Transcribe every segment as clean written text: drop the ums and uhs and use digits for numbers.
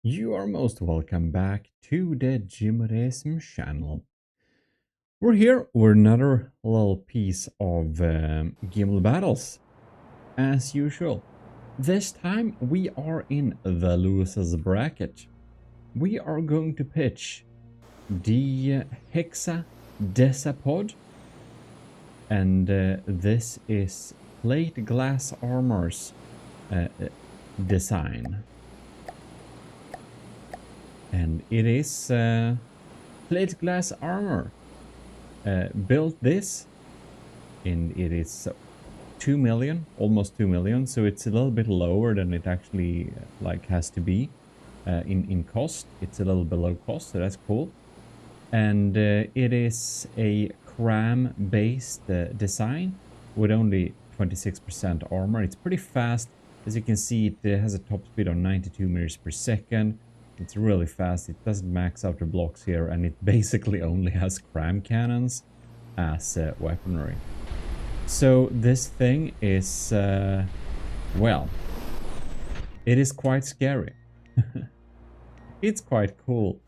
You are most welcome back to the GMODISM channel. We're here with another little piece of Gimle battles, as usual. This time we are in the losers bracket. We are going to pitch the Hexadecapod, and this is plate glass armor's design. And it is plate glass armor. Built this, and it is 2 million, almost 2 million, so it's a little bit lower than it actually has to be in cost. It's a little below cost, so that's cool. And it is a cram based design with only 26% armor. It's pretty fast. As you can see, it has a top speed of 92 meters per second. It's really fast. It doesn't max out the blocks here, and it basically only has cram cannons as weaponry. So this thing is, well, it is quite scary. It's quite cool.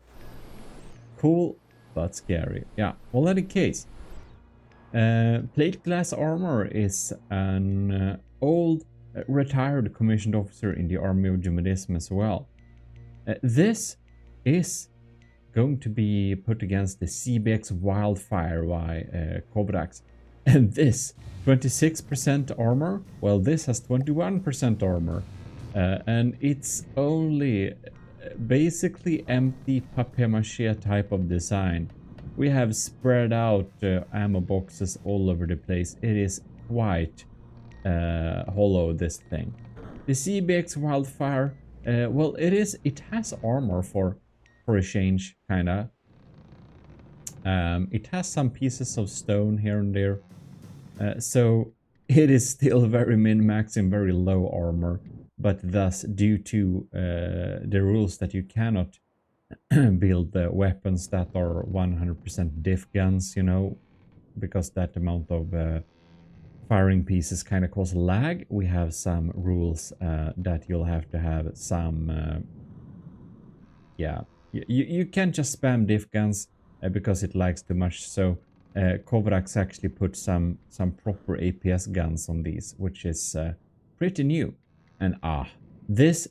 Cool, but scary. Yeah, well, in any case, plate glass armor is an old retired commissioned officer in the army of GMODISM as well. This is going to be put against the CBX Wildfire by Kovacs. And this, 26% armor, well, this has 21% armor. And it's only basically empty papier-mâché type of design. We have spread out ammo boxes all over the place. It is quite hollow, this thing. The CBX Wildfire, well, it has armor for a change, kinda. It has some pieces of stone here and there. So it is still very min-max and very low armor, but thus, due to the rules that you cannot build weapons that are 100% diff guns, you know, because that amount of firing pieces kind of cause lag, we have some rules that you'll have to have some yeah, you can't just spam diff guns because it lags too much. So Kovacs actually put some proper APS guns on these, which is pretty new. And this,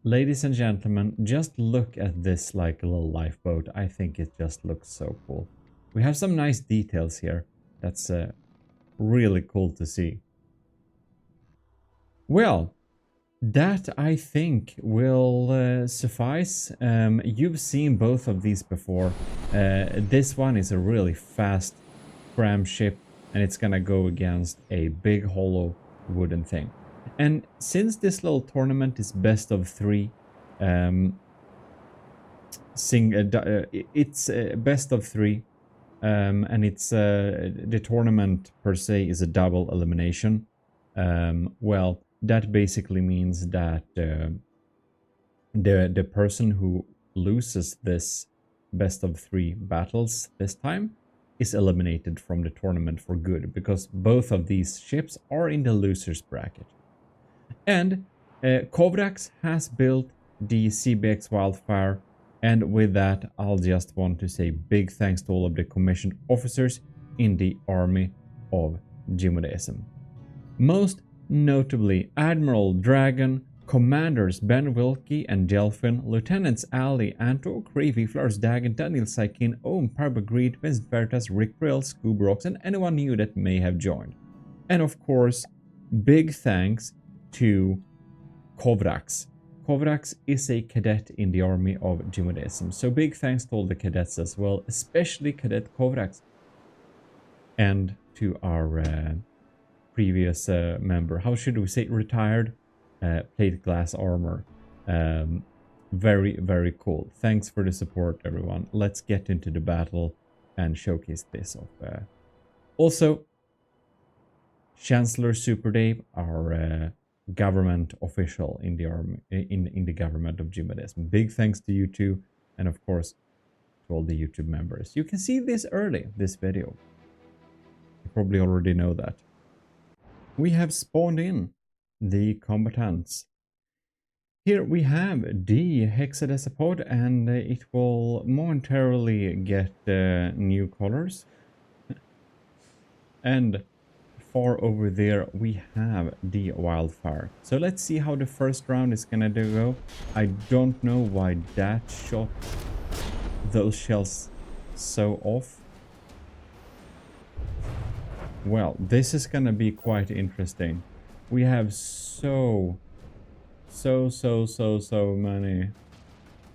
ladies and gentlemen, just look at this like a little lifeboat. I think it just looks so cool. We have some nice details here. That's really cool to see. Well, that I think will suffice. You've seen both of these before. This one is a really fast cram ship, and it's gonna go against a big hollow wooden thing. And since this little tournament is best of 3, it's best of 3, and it's the tournament per se is a double elimination. Well, that basically means that the person who loses this best of 3 battles this time is eliminated from the tournament for good, because both of these ships are in the losers bracket. And Kovacs has built the CBX Wildfire, and with that I'll just want to say big thanks to all of the commissioned officers in the army of GMODISM. Most notably Admiral Dragon, Commanders Ben Wilkie and Delphin, Lieutenants Ali, Anto, Creevy, Flars Dagan, Daniel Saikin, Ohm, Parbagreed, Vincent Veritas, Rick Brill, Scoobrox, and anyone new that may have joined. And of course, big thanks to Kovacs. Kovacs is a cadet in the army of GMODISM, so big thanks to all the cadets as well, especially Cadet Kovacs. And to our previous member, how should we say, retired, plate glass armor. Very, very cool. Thanks for the support, everyone. Let's get into the battle and showcase this off. Also, Chancellor Super Dave, our government official in the army, in the government of GMODISM. Big thanks to you too, and of course to all the YouTube members. You can see this early, this video. You probably already know that. We have spawned in the combatants. Here we have the Hexadecapod, and it will momentarily get new colors. And far over there we have the Wildfire. So let's see how the first round is gonna go. I don't know why that shot those shells so off. Well, this is gonna be quite interesting. We have so many.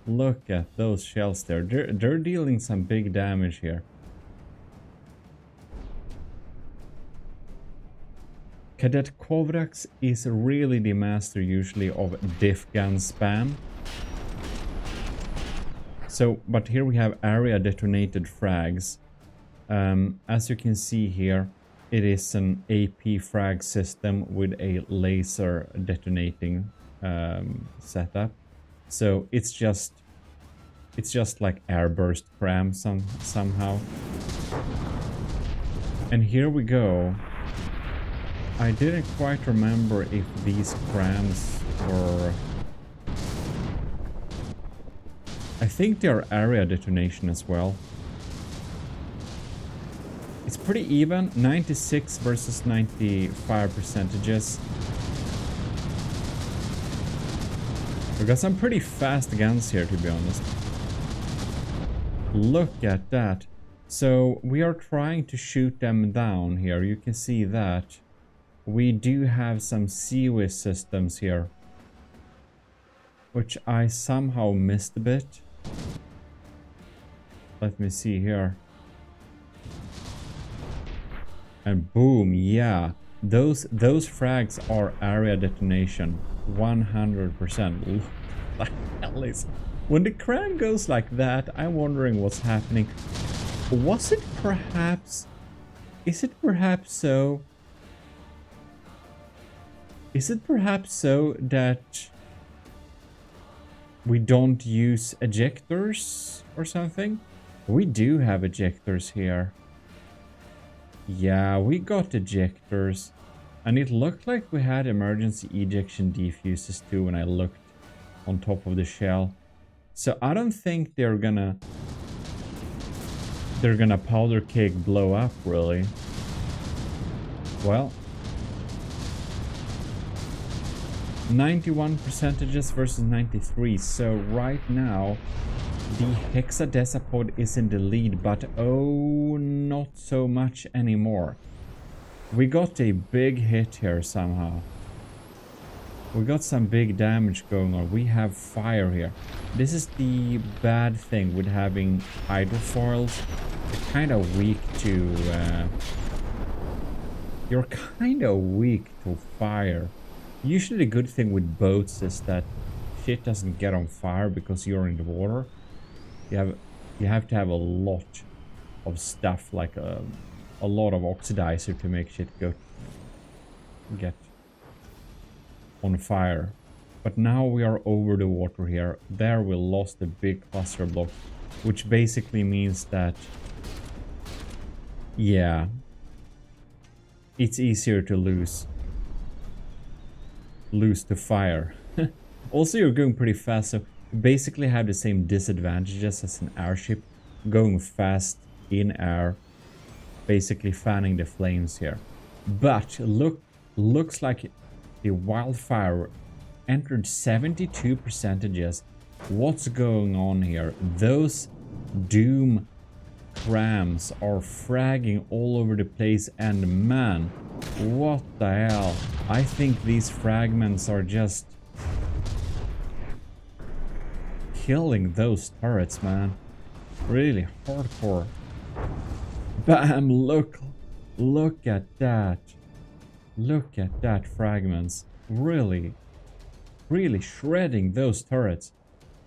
Look at those shells there. They're dealing some big damage here. Cadet Kovrax is really the master usually of diff gun spam. So, but here we have area detonated frags. As you can see here, it is an AP frag system with a laser detonating setup. So it's just like airburst cram somehow. And here we go. I didn't quite remember if these crams were... I think they are area detonation as well. It's pretty even, 96 versus 95 percentages. We got some pretty fast guns here, to be honest. Look at that. So we are trying to shoot them down here. You can see that. We do have some CWIS systems here, which I somehow missed a bit. Let me see here. And boom, yeah. Those frags are area detonation. 100%. What the hell is... When the cram goes like that, I'm wondering what's happening. Was it perhaps... Is it perhaps so... Is it perhaps so that we don't use ejectors or something? We do have ejectors here. Yeah, we got ejectors. And it looked like we had emergency ejection defuses too when I looked on top of the shell. So I don't think they're gonna powder keg blow up, really. Well, 91 percentages versus 93. So right now the Hexadecapod is in the lead, but oh, not so much anymore. We got a big hit here somehow. We got some big damage going on. We have fire here. This is the bad thing with having hydrofoils. You're kind of weak to fire. Usually the good thing with boats is that shit doesn't get on fire because you're in the water. You have to have a lot of stuff, like a lot of oxidizer to make shit get on fire. But now we are over the water here. There we lost a big cluster block, which basically means that, yeah, it's easier to lose to fire. Also, you're going pretty fast, so you basically have the same disadvantages as an airship, going fast in air, basically fanning the flames here. But looks like the Wildfire entered 72 percentages. What's going on here? Those Doom crams are fragging all over the place, and man, what the hell? I think these fragments are just killing those turrets, man. Really hardcore. Bam! Look at that. Look at that, fragments. Really shredding those turrets.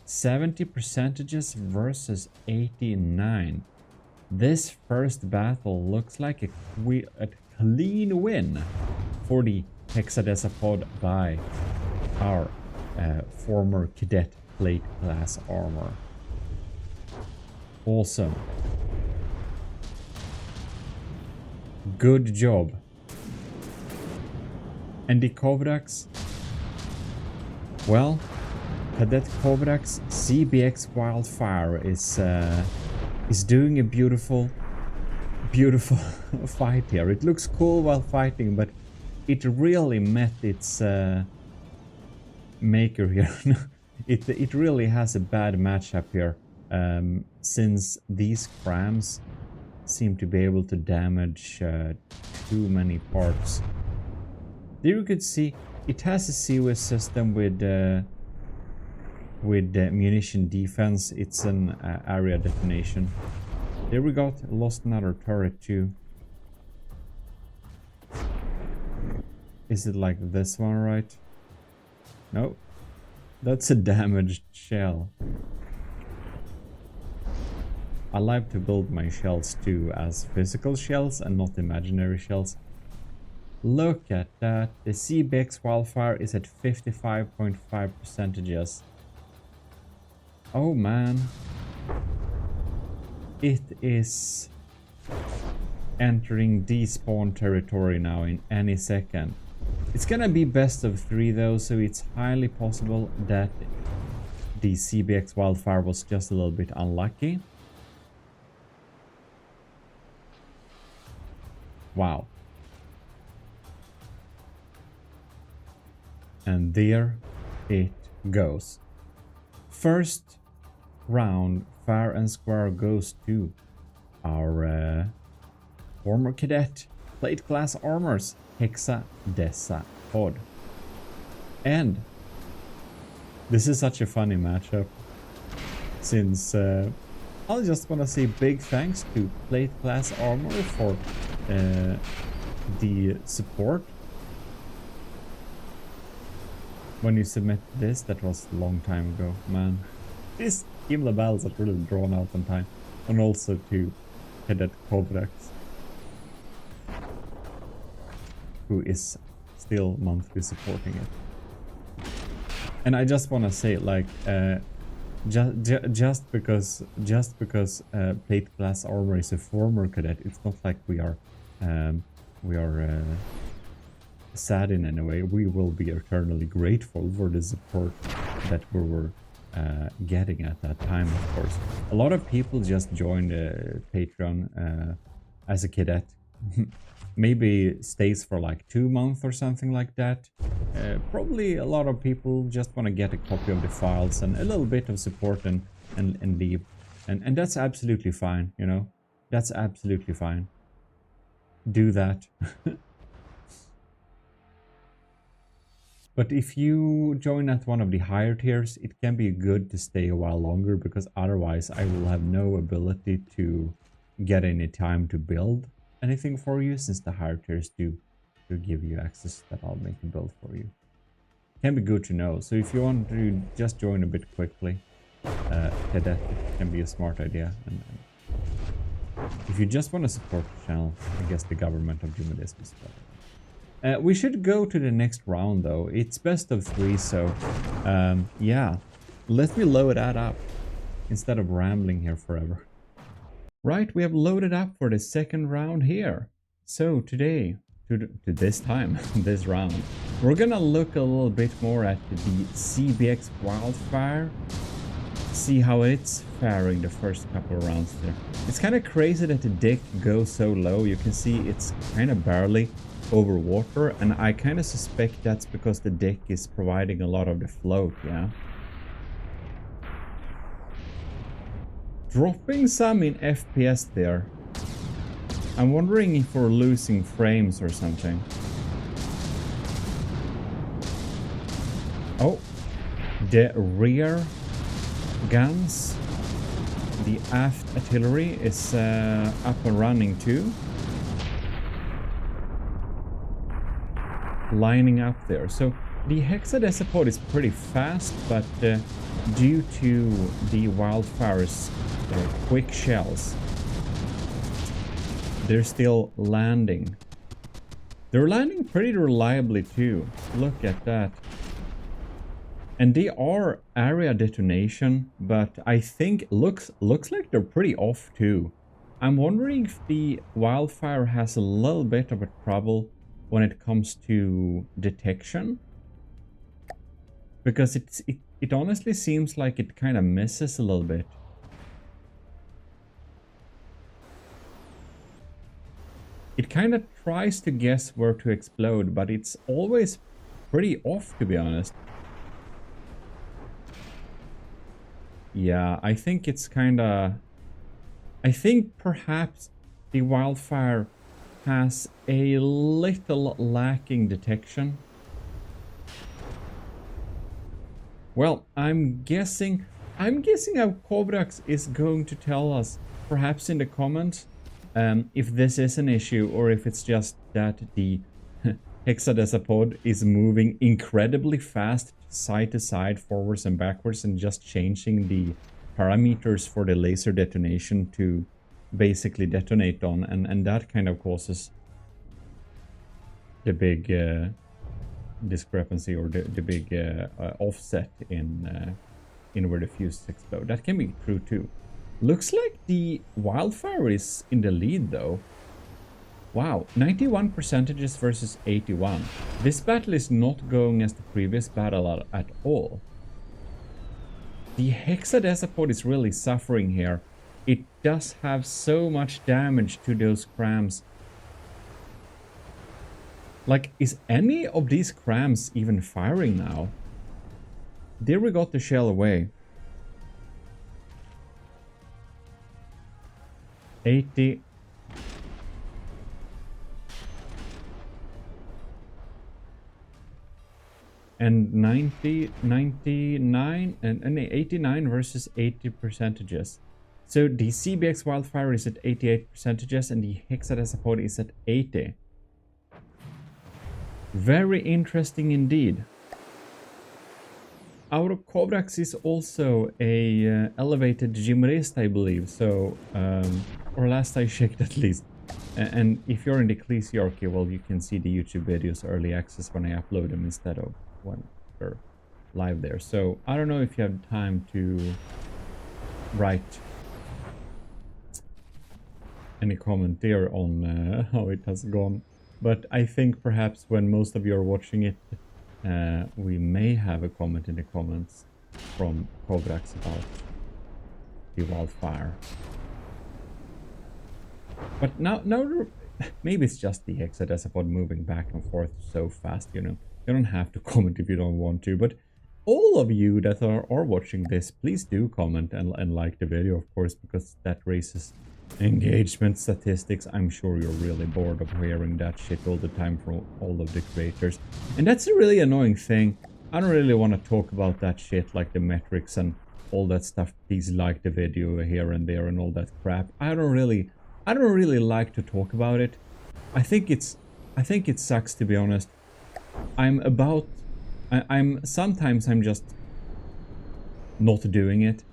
70 percentages versus 89. This first battle looks like a clean win for the Hexadecapod by our former cadet plate class armor. Awesome. Good job. And the Kovrax, well, Hexadecapod's CBX Wildfire is doing a beautiful fight here. It looks cool while fighting, but it really met its maker here. It really has a bad matchup here, since these crams seem to be able to damage too many parts. There you could see it has a COS system with munition defense. It's an area detonation. There we lost another turret too. Is it like this one, right? No, that's a damaged shell. I like to build my shells too as physical shells and not imaginary shells. Look at that. The CBX Wildfire is at 55.5%. Oh man. It is entering despawn territory now in any second. It's gonna be best of 3 though, so it's highly possible that the CBX Wildfire was just a little bit unlucky. Wow. And there it goes. First round fair and square goes to our former cadet plate class armors, Hexadecapod. And this is such a funny matchup, since I just want to say big thanks to plate class armor for the support. When you submit this, that was a long time ago, man. These Gimle battles are really drawn out on time. And also to Hexadecapod, who is still monthly supporting it. And I just want to say, like, just because plate class armor is a former cadet, it's not like we are sad in any way. We will be eternally grateful for the support that we were getting at that time, of course. A lot of people just joined Patreon as a cadet. Maybe stays for like 2 months or something like that. Probably a lot of people just want to get a copy of the files and a little bit of support and leave. And that's absolutely fine, you know. That's absolutely fine. Do that. But if you join at one of the higher tiers, it can be good to stay a while longer, because otherwise I will have no ability to get any time to build anything for you, since the higher tiers do give you access that I'll make a build for you. Can be good to know. So if you want to just join a bit quickly, that can be a smart idea. And if you just want to support the channel, I guess the government of GMODISM is better. We should go to the next round though. It's best of 3, so yeah, let me load that up instead of rambling here forever. Right, we have loaded up for the second round here. So today, to this time, this round, we're gonna look a little bit more at the CBX Wildfire, see how it's faring the first couple of rounds there. It's kind of crazy that the deck goes so low. You can see it's kind of barely over water, and I kind of suspect that's because the deck is providing a lot of the float, yeah. Dropping some in FPS there. I'm wondering if we're losing frames or something. Oh, the rear guns, the aft artillery is up and running too. Lining up there. So the Hexadecapod is pretty fast, but due to the Wildfire's quick shells, they're still landing. They're landing pretty reliably too. Look at that. And they are area detonation, but I think looks like they're pretty off too. I'm wondering if the Wildfire has a little bit of a trouble when it comes to detection, because it it honestly seems like it kind of misses a little bit. It kind of tries to guess where to explode, but it's always pretty off, to be honest. Yeah, I think it's kind of... I think perhaps the Wildfire has a little lacking detection. Well, I'm guessing how Kobrax is going to tell us, perhaps in the comments, if this is an issue or if it's just that the Hexadecapod is moving incredibly fast side to side, forwards and backwards, and just changing the parameters for the laser detonation to basically detonate on, and that kind of causes the big discrepancy or the big offset in where the fuses explode. That can be true too. Looks like the Wildfire is in the lead though. Wow, 91% versus 81. This battle is not going as the previous battle at all. The Hexadecapod is really suffering here. It does have so much damage to those crams. Like, is any of these crams even firing now? There we got the shell away. 80. And 90, 99, and 89 versus 80%. So the CBX Wildfire is at 88% and the Hexadecapod is at 80. Very interesting indeed. Our Kobrax is also a elevated GMODISM, I believe, so, or last I checked at least. And if you're in the ecclesiarchy, well, you can see the YouTube videos early access when I upload them instead of when they're live there. So I don't know if you have time to write any comment there on how it has gone. But I think perhaps when most of you are watching it, we may have a comment in the comments from Kobrax about the Wildfire. But now maybe it's just the Hexadecapod moving back and forth so fast, you know. You don't have to comment if you don't want to, but all of you that are watching this, please do comment and like the video, of course, because that raises engagement statistics. I'm sure you're really bored of hearing that shit all the time from all of the creators. And that's a really annoying thing. I don't really want to talk about that shit, like the metrics and all that stuff. Please like the video here and there and all that crap. I don't really like to talk about it. I think it sucks, to be honest. Sometimes I'm just not doing it.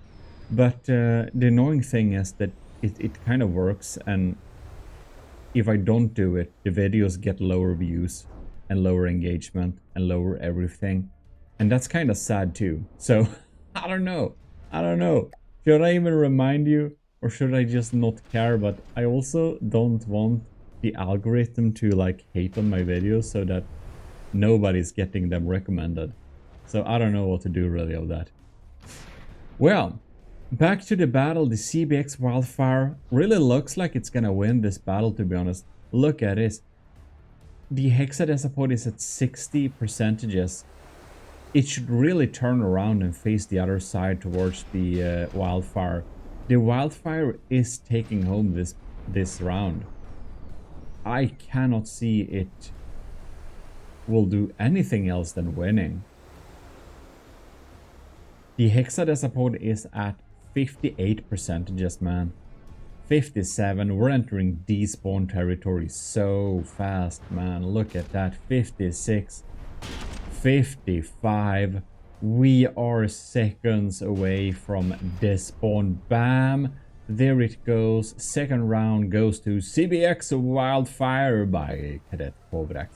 But the annoying thing is that it kind of works, and if I don't do it, the videos get lower views and lower engagement and lower everything. And that's kind of sad too. So, I don't know. Should I even remind you, or should I just not care? But I also don't want the algorithm to like hate on my videos so that nobody's getting them recommended. So I don't know what to do really of that. Well, back to the battle. The CBX Wildfire really looks like it's gonna win this battle, to be honest. Look at this. The Hexadecapod is at 60%. It should really turn around and face the other side towards the Wildfire. The Wildfire is taking home this round. I cannot see it will do anything else than winning. The Hexadecapod is at 58%, man. 57. We're entering despawn territory so fast, man. Look at that. 56. 55. We are seconds away from despawn. Bam. There it goes. Second round goes to CBX Wildfire by Cadet Kobrax.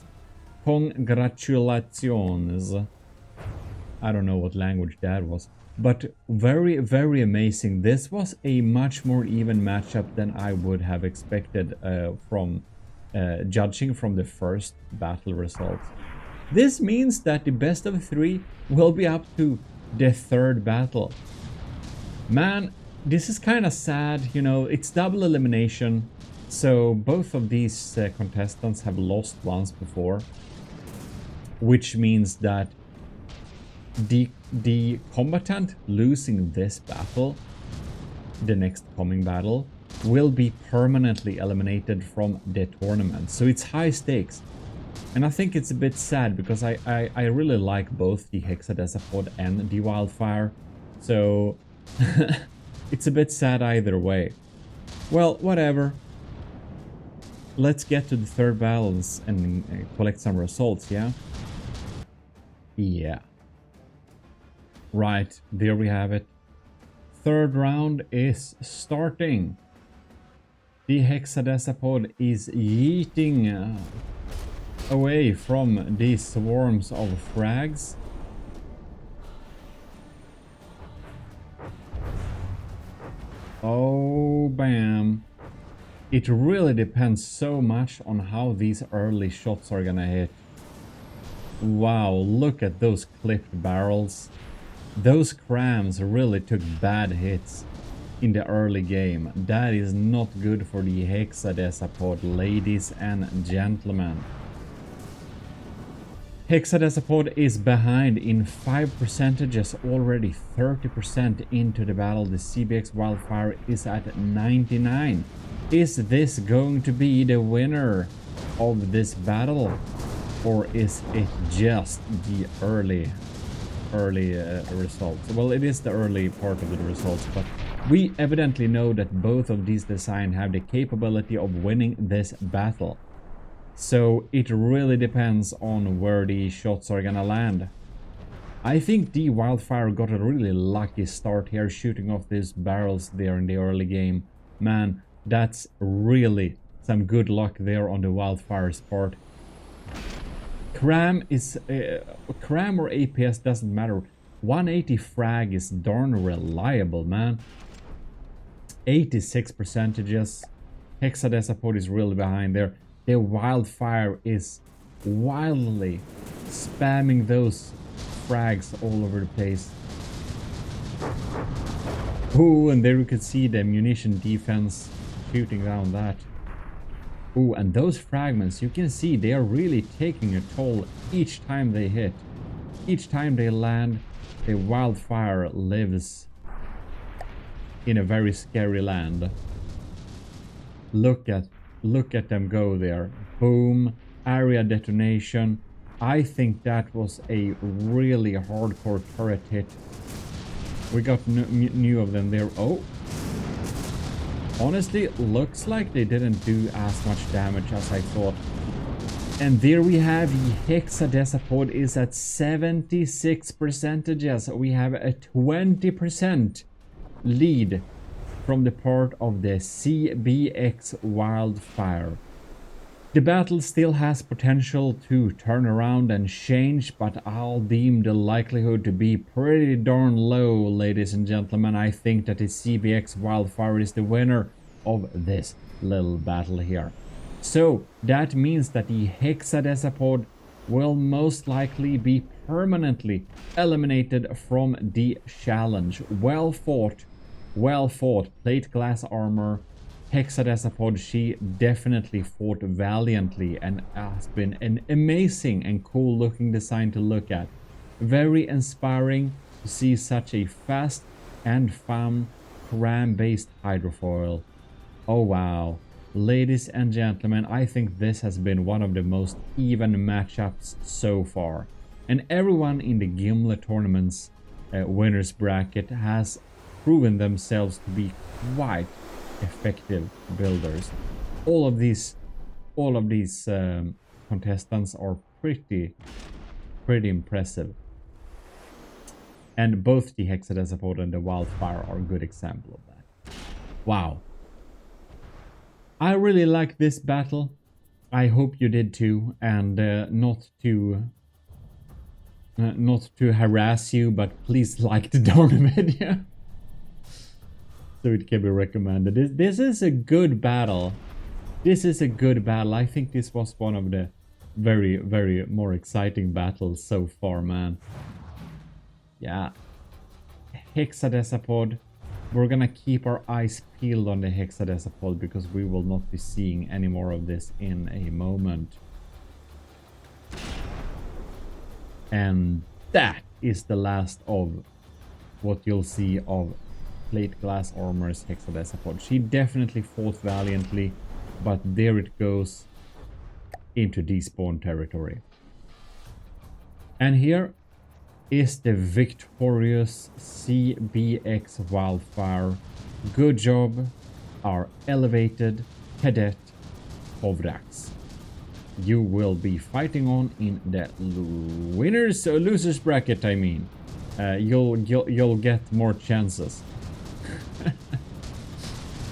Congratulations. I don't know what language that was. But very, very amazing. This was a much more even matchup than I would have expected from judging from the first battle results. This means that the best of 3 will be up to the third battle. Man, this is kind of sad, you know, it's double elimination. So both of these contestants have lost once before. Which means that the combatant losing this battle, the next coming battle, will be permanently eliminated from the tournament. So it's high stakes. And I think it's a bit sad because I really like both the Hexadecapod and the Wildfire. So it's a bit sad either way. Well, whatever. Let's get to the third battles and collect some results, yeah? Yeah. Right, there we have it. Third round is starting. The Hexadecapod is yeeting away from these swarms of frags. Oh, bam. It really depends so much on how these early shots are gonna hit. Wow, look at those clipped barrels. Those crams really took bad hits in the early game. That is not good for the Hexadecapod, ladies and gentlemen. Hexadecapod is behind in 5 percentages, already 30% into the battle. The CBX Wildfire is at 99. Is this going to be the winner of this battle? Or is it just the early results? Well, it is the early part of the results, but we evidently know that both of these designs have the capability of winning this battle. So it really depends on where the shots are gonna land. I think the Wildfire got a really lucky start here, shooting off these barrels there in the early game. Man, that's really some good luck there on the Wildfire's part. Cram is cram or APS doesn't matter. 180 frag is darn reliable, man. 86 percentages. Hexadecapod is really behind there. The Wildfire is wildly spamming those frags all over the place. Ooh, and there you could see the munition defense shooting down that. Ooh, and those fragments, you can see they are really taking a toll each time they hit. Each time they land, the Wildfire lives in a very scary land. Look at them go there. Boom, area detonation. I think that was a really hardcore turret hit. We got new of them there. Oh, honestly, looks like they didn't do as much damage as I thought. And there we have the Hexadecapod is at 76 percentages. We have a 20% lead from the part of the CBX Wildfire. The battle still has potential to turn around and change, but I'll deem the likelihood to be pretty darn low, ladies and gentlemen. I think that the CBX Wildfire is the winner of this little battle here. So that means that the Hexadecapod will most likely be permanently eliminated from the challenge. Well fought, plate glass armor. Hexadecapod, she definitely fought valiantly and has been an amazing and cool looking design to look at. Very inspiring to see such a fast and fun cram based hydrofoil. Oh wow. Ladies and gentlemen, I think this has been one of the most even matchups so far. And everyone in the Gimle tournament's winners bracket has proven themselves to be quite effective builders. All of these contestants are pretty impressive. And both the Hexadecapod and the Wildfire are a good example of that. Wow. I really like this battle. I hope you did too, and not to harass you, but please like the darn video so it can be recommended. This is a good battle. This is a good battle. I think this was one of the very more exciting battles so far, man. Yeah, Hexadecapod. We're gonna keep our eyes peeled on the Hexadecapod because we will not be seeing any more of this in a moment. And that is the last of what you'll see of Plate Glass Armor's Hexadecapod. She definitely fought valiantly, but there it goes into despawn territory. And here is the victorious CBX Wildfire. Good job, our elevated cadet Hovrax. You will be fighting on in the winners or losers bracket, I mean. You'll get more chances.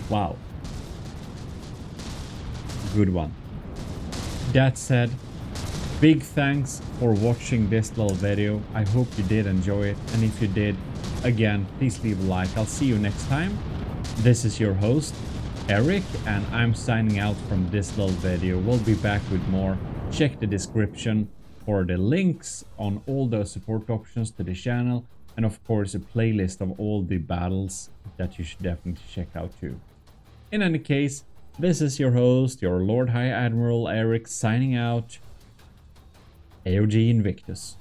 Wow. Good one. That said, big thanks for watching this little video. I hope you did enjoy it, and if you did, again, please leave a like. I'll see you next time. This is your host, Eric, and I'm signing out from this little video. We'll be back with more. Check the description for the links on all the support options to the channel, and of course a playlist of all the battles that you should definitely check out too. In any case, this is your host, your Lord High Admiral Eric, signing out. AOG Invictus.